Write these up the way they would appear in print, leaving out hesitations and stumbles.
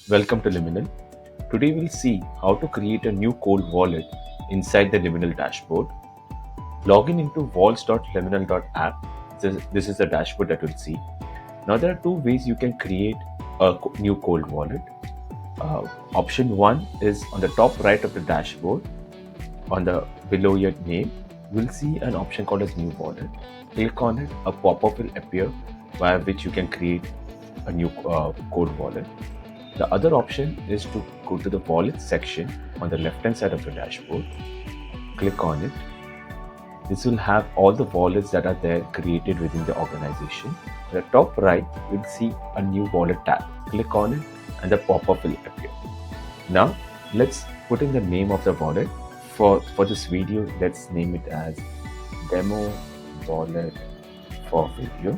Welcome to Liminal. Today we'll see how to create a new cold wallet inside the Liminal dashboard. Log in into vaults.liminal.app. This is the dashboard that we'll see. Now there are two ways you can create a new cold wallet. Option 1 is on the top right of the dashboard. Below your name, you'll see an option called as new wallet. Click on it, a pop-up will appear via which you can create a new cold wallet. The other option is to go to the wallet section on the left hand side of the dashboard. Click on it. This will have all the wallets that are there created within the organization. At the top right, you'll see a new wallet tab. Click on it and the pop-up will appear. Now let's put in the name of the wallet. For this video, let's name it as demo wallet for video.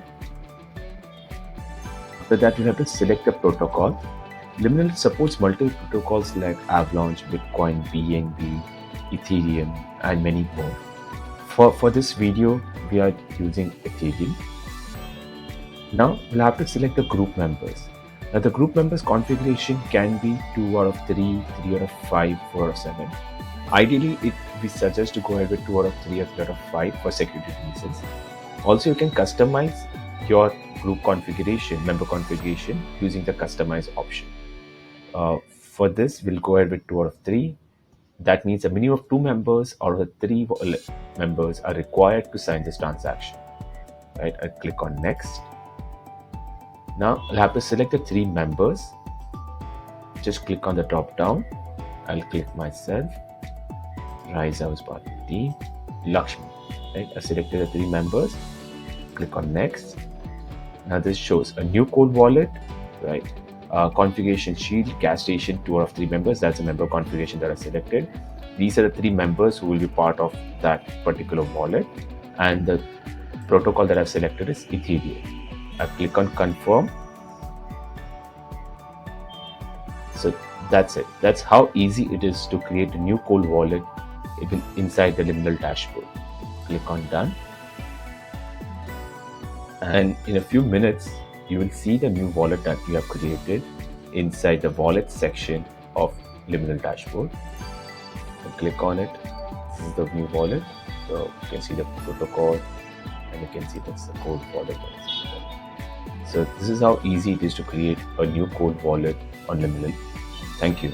After that, you have to select the protocol. Liminal supports multiple protocols like Avalanche, Bitcoin, BNB, Ethereum, and many more. For this video, we are using Ethereum. Now we'll have to select the group members. Now the group members configuration can be 2 out of 3, 3 out of 5, 4 out of 7. Ideally, we suggest to go ahead with 2 out of 3 or 3 out of 5 for security reasons. Also, you can customize your group configuration, member configuration using the customize option. For this, we'll go ahead with 2 out of 3. That means a minimum of 2 members out of the 3 members are required to sign this transaction. Right? I'll click on next. Now I'll have to select the 3 members. Just click on the drop down. I'll click myself. Rise House Party, Lakshmi. Right? I selected the 3 members. Click on next. Now this shows a new cold wallet, right? Configuration shield, gas station, 2 out of 3 members. That's a member configuration that I selected. These are the 3 members who will be part of that particular wallet. And the protocol that I've selected is Ethereum. I click on confirm. So that's it. That's how easy it is to create a new cold wallet inside the Liminal dashboard. Click on done. And in a few minutes, you will see the new wallet that we have created inside the wallet section of Liminal dashboard. So click on it. This is the new wallet. So you can see the protocol and you can see that's the cold wallet. So this is how easy it is to create a new cold wallet on Liminal. Thank you.